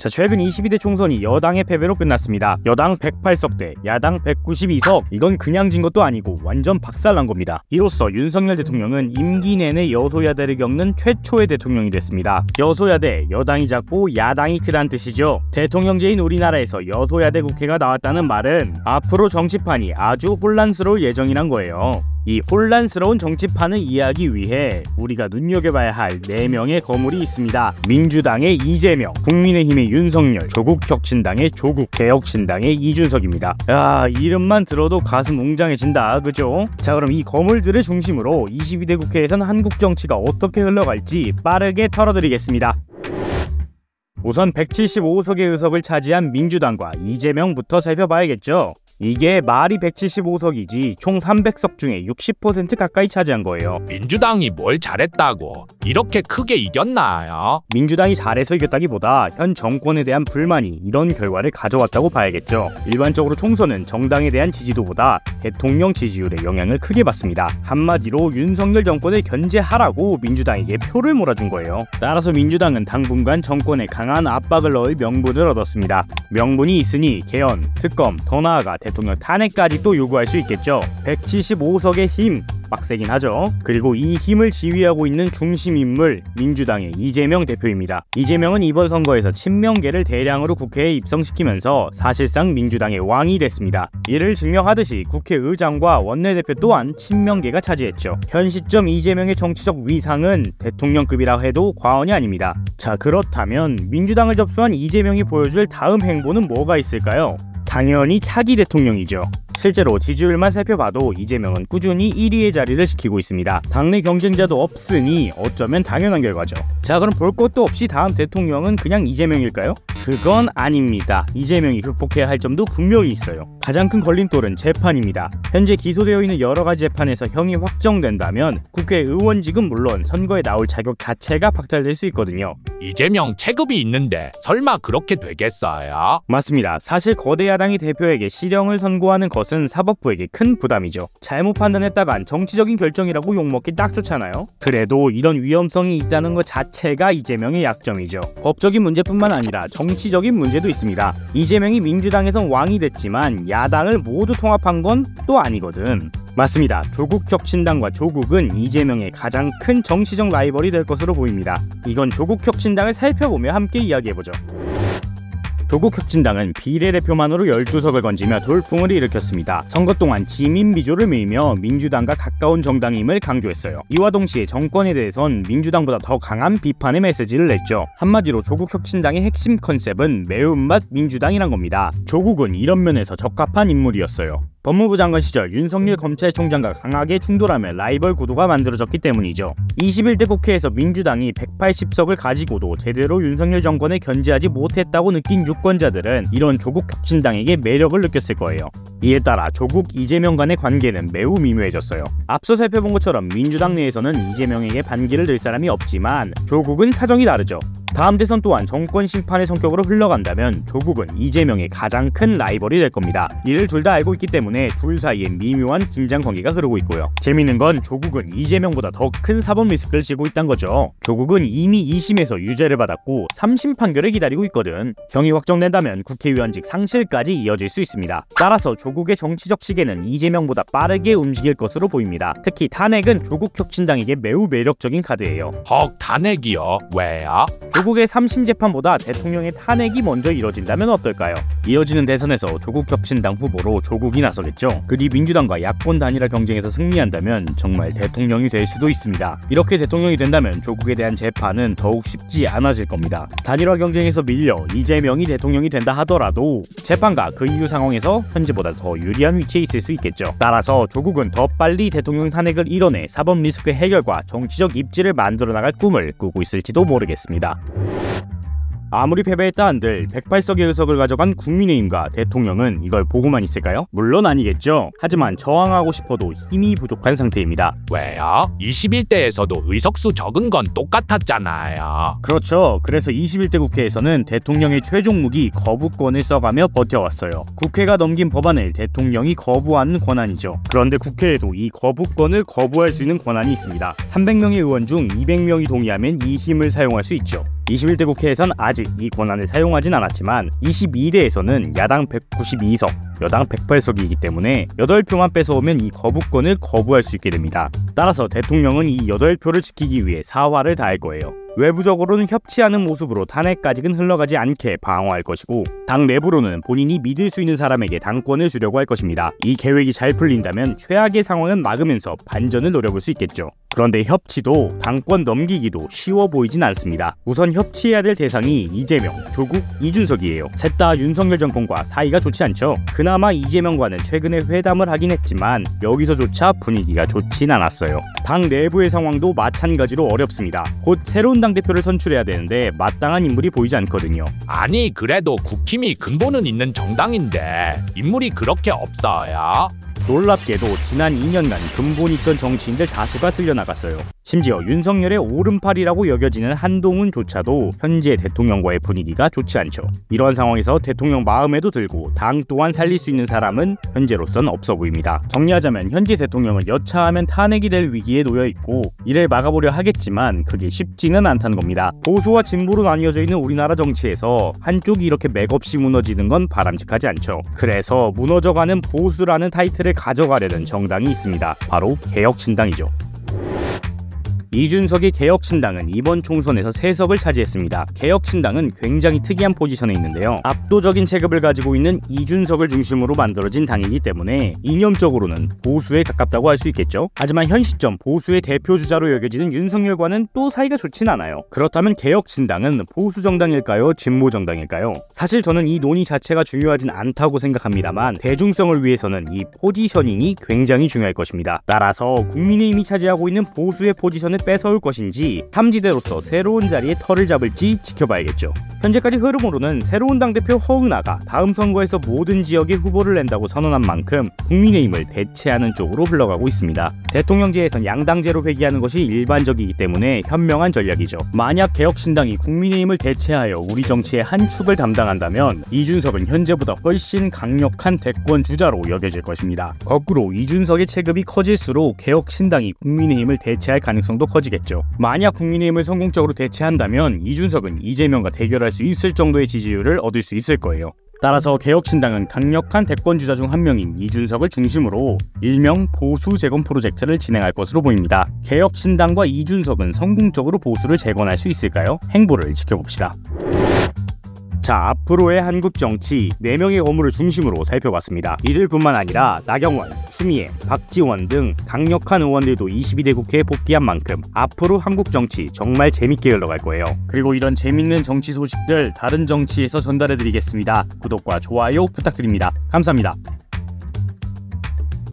자, 최근 22대 총선이 여당의 패배로 끝났습니다. 여당 108석 대 야당 192석. 이건 그냥 진 것도 아니고 완전 박살난 겁니다. 이로써 윤석열 대통령은 임기 내내 여소야대를 겪는 최초의 대통령이 됐습니다. 여소야대, 여당이 작고 야당이 크다는 뜻이죠. 대통령제인 우리나라에서 여소야대 국회가 나왔다는 말은 앞으로 정치판이 아주 혼란스러울 예정이란 거예요. 이 혼란스러운 정치판을 이해하기 위해 우리가 눈여겨봐야 할 4명의 거물이 있습니다. 민주당의 이재명, 국민의힘의 윤석열, 조국혁신당의 조국, 개혁신당의 이준석입니다. 야, 이름만 들어도 가슴 웅장해진다, 그죠? 자, 그럼 이 거물들을 중심으로 22대 국회에선 한국 정치가 어떻게 흘러갈지 빠르게 털어드리겠습니다. 우선 175석의 의석을 차지한 민주당과 이재명부터 살펴봐야겠죠. 이게 말이 175석이지 총 300석 중에 60% 가까이 차지한 거예요. 민주당이 뭘 잘했다고 이렇게 크게 이겼나요? 민주당이 잘해서 이겼다기보다 현 정권에 대한 불만이 이런 결과를 가져왔다고 봐야겠죠. 일반적으로 총선은 정당에 대한 지지도보다 대통령 지지율에 영향을 크게 받습니다. 한마디로 윤석열 정권을 견제하라고 민주당에게 표를 몰아준 거예요. 따라서 민주당은 당분간 정권에 강한 압박을 넣을 명분을 얻었습니다. 명분이 있으니 개헌, 특검, 더 나아가 대통령 탄핵까지 또 요구할 수 있겠죠. 175석의 힘, 빡세긴 하죠. 그리고 이 힘을 지휘하고 있는 중심인물, 민주당의 이재명 대표입니다. 이재명은 이번 선거에서 친명계를 대량으로 국회에 입성시키면서 사실상 민주당의 왕이 됐습니다. 이를 증명하듯이 국회의장과 원내대표 또한 친명계가 차지했죠. 현 시점 이재명의 정치적 위상은 대통령급이라 해도 과언이 아닙니다. 자, 그렇다면 민주당을 접수한 이재명이 보여줄 다음 행보는 뭐가 있을까요? 당연히 차기 대통령이죠. 실제로 지지율만 살펴봐도 이재명은 꾸준히 1위의 자리를 지키고 있습니다. 당내 경쟁자도 없으니 어쩌면 당연한 결과죠. 자, 그럼 볼 것도 없이 다음 대통령은 그냥 이재명일까요? 그건 아닙니다. 이재명이 극복해야 할 점도 분명히 있어요. 가장 큰 걸림돌은 재판입니다. 현재 기소되어 있는 여러가지 재판에서 형이 확정된다면 국회의원직은 물론 선거에 나올 자격 자체가 박탈될 수 있거든요. 이재명 체급이 있는데 설마 그렇게 되겠어요? 맞습니다. 사실 거대 야당이 대표에게 실형을 선고하는 것은 사법부에게 큰 부담이죠. 잘못 판단했다간 정치적인 결정이라고 욕먹기 딱 좋잖아요. 그래도 이런 위험성이 있다는 것 자체가 이재명의 약점이죠. 법적인 문제뿐만 아니라 정치적인 문제도 있습니다. 이재명이 민주당에선 왕이 됐지만 야당을 모두 통합한 건 또 아니거든. 맞습니다. 조국혁신당과 조국은 이재명의 가장 큰 정치적 라이벌이 될 것으로 보입니다. 이건 조국혁신당을 살펴보며 함께 이야기해보죠. 조국혁신당은 비례대표만으로 12석을 건지며 돌풍을 일으켰습니다. 선거 동안 지민비조를 메이며 민주당과 가까운 정당임을 강조했어요. 이와 동시에 정권에 대해선 민주당보다 더 강한 비판의 메시지를 냈죠. 한마디로 조국혁신당의 핵심 컨셉은 매운맛 민주당이란 겁니다. 조국은 이런 면에서 적합한 인물이었어요. 법무부 장관 시절 윤석열 검찰총장과 강하게 충돌하며 라이벌 구도가 만들어졌기 때문이죠. 21대 국회에서 민주당이 180석을 가지고도 제대로 윤석열 정권을 견제하지 못했다고 느낀 유권자들은 이런 조국혁신당에게 매력을 느꼈을 거예요. 이에 따라 조국, 이재명 간의 관계는 매우 미묘해졌어요. 앞서 살펴본 것처럼 민주당 내에서는 이재명에게 반기를 들 사람이 없지만 조국은 사정이 다르죠. 다음 대선 또한 정권 심판의 성격으로 흘러간다면 조국은 이재명의 가장 큰 라이벌이 될 겁니다. 이를 둘 다 알고 있기 때문에 둘 사이에 미묘한 긴장 관계가 흐르고 있고요. 재밌는 건 조국은 이재명보다 더 큰 사법 리스크를 지고 있다는 거죠. 조국은 이미 2심에서 유죄를 받았고 3심 판결을 기다리고 있거든. 형이 확정된다면 국회의원직 상실까지 이어질 수 있습니다. 따라서 조국의 정치적 시계는 이재명보다 빠르게 움직일 것으로 보입니다. 특히 탄핵은 조국혁신당에게 매우 매력적인 카드예요. 헉, 탄핵이요? 왜요? 조국의 3심 재판보다 대통령의 탄핵이 먼저 이뤄진다면 어떨까요? 이어지는 대선에서 조국혁신당 후보로 조국이 나서겠죠. 그뒤 민주당과 야권 단일화 경쟁에서 승리한다면 정말 대통령이 될 수도 있습니다. 이렇게 대통령이 된다면 조국에 대한 재판은 더욱 쉽지 않아질 겁니다. 단일화 경쟁에서 밀려 이재명이 대통령이 된다 하더라도 재판과 그 이후 상황에서 현재보다 더 유리한 위치에 있을 수 있겠죠. 따라서 조국은 더 빨리 대통령 탄핵을 이뤄내 사법 리스크 해결과 정치적 입지를 만들어 나갈 꿈을 꾸고 있을지도 모르겠습니다. 아무리 패배했다 한들 108석의 의석을 가져간 국민의힘과 대통령은 이걸 보고만 있을까요? 물론 아니겠죠. 하지만 저항하고 싶어도 힘이 부족한 상태입니다. 왜요? 21대에서도 의석수 적은 건 똑같았잖아요. 그렇죠. 그래서 21대 국회에서는 대통령의 최종 무기 거부권을 써가며 버텨왔어요. 국회가 넘긴 법안을 대통령이 거부하는 권한이죠. 그런데 국회에도 이 거부권을 거부할 수 있는 권한이 있습니다. 300명의 의원 중 200명이 동의하면 이 힘을 사용할 수 있죠. 21대 국회에선 아직 이 권한을 사용하진 않았지만 22대에서는 야당 192석, 여당 108석이기 때문에 8표만 뺏어오면 이 거부권을 거부할 수 있게 됩니다. 따라서 대통령은 이 8표를 지키기 위해 사활을 다할 거예요. 외부적으로는 협치하는 모습으로 탄핵까지는 흘러가지 않게 방어할 것이고, 당 내부로는 본인이 믿을 수 있는 사람에게 당권을 주려고 할 것입니다. 이 계획이 잘 풀린다면 최악의 상황은 막으면서 반전을 노려볼 수 있겠죠. 그런데 협치도 당권 넘기기도 쉬워 보이진 않습니다. 우선 협치해야 될 대상이 이재명, 조국, 이준석이에요. 셋 다 윤석열 정권과 사이가 좋지 않죠. 그나마 이재명과는 최근에 회담을 하긴 했지만 여기서조차 분위기가 좋진 않았어요. 당 내부의 상황도 마찬가지로 어렵습니다. 곧 새로운 당대표를 선출해야 되는데 마땅한 인물이 보이지 않거든요. 아니 그래도 국힘이 근본은 있는 정당인데 인물이 그렇게 없어요? 놀랍게도 지난 2년간 근본 있던 정치인들 다수가 쓸려나갔어요. 심지어 윤석열의 오른팔이라고 여겨지는 한동훈조차도 현재 대통령과의 분위기가 좋지 않죠. 이러한 상황에서 대통령 마음에도 들고 당 또한 살릴 수 있는 사람은 현재로선 없어 보입니다. 정리하자면 현재 대통령은 여차하면 탄핵이 될 위기에 놓여 있고 이를 막아보려 하겠지만 그게 쉽지는 않다는 겁니다. 보수와 진보로 나뉘어져 있는 우리나라 정치에서 한쪽이 이렇게 맥없이 무너지는 건 바람직하지 않죠. 그래서 무너져가는 보수라는 타이틀을 가져가려는 정당이 있습니다. 바로 개혁신당이죠. 이준석의 개혁신당은 이번 총선에서 3석을 차지했습니다. 개혁신당은 굉장히 특이한 포지션에 있는데요. 압도적인 체급을 가지고 있는 이준석을 중심으로 만들어진 당이기 때문에 이념적으로는 보수에 가깝다고 할 수 있겠죠. 하지만 현 시점 보수의 대표주자로 여겨지는 윤석열과는 또 사이가 좋진 않아요. 그렇다면 개혁신당은 보수정당일까요? 진보정당일까요? 사실 저는 이 논의 자체가 중요하진 않다고 생각합니다만 대중성을 위해서는 이 포지셔닝이 굉장히 중요할 것입니다. 따라서 국민의힘이 차지하고 있는 보수의 포지션을 뺏어올 것인지 탐지대로서 새로운 자리에 털을 잡을지 지켜봐야겠죠. 현재까지 흐름으로는 새로운 당대표 허은하가 다음 선거에서 모든 지역에 후보를 낸다고 선언한 만큼 국민의힘을 대체하는 쪽으로 흘러가고 있습니다. 대통령제에선 양당제로 회귀하는 것이 일반적이기 때문에 현명한 전략이죠. 만약 개혁신당이 국민의힘을 대체하여 우리 정치의 한 축을 담당한다면 이준석은 현재보다 훨씬 강력한 대권 주자로 여겨질 것입니다. 거꾸로 이준석의 체급이 커질수록 개혁신당이 국민의힘을 대체할 가능성도 커지겠죠. 만약 국민의힘을 성공적으로 대체한다면 이준석은 이재명과 대결할 수 있을 정도의 지지율을 얻을 수 있을 거예요. 따라서 개혁신당은 강력한 대권주자 중 한 명인 이준석을 중심으로 일명 보수 재건 프로젝트를 진행할 것으로 보입니다. 개혁신당과 이준석은 성공적으로 보수를 재건할 수 있을까요? 행보를 지켜봅시다. 자, 앞으로의 한국 정치 4명의 거물을 중심으로 살펴봤습니다. 이들뿐만 아니라 나경원, 추미애, 박지원 등 강력한 의원들도 22대 국회에 복귀한 만큼 앞으로 한국 정치 정말 재밌게 흘러갈 거예요. 그리고 이런 재밌는 정치 소식들 다른 정치에서 전달해드리겠습니다. 구독과 좋아요 부탁드립니다. 감사합니다.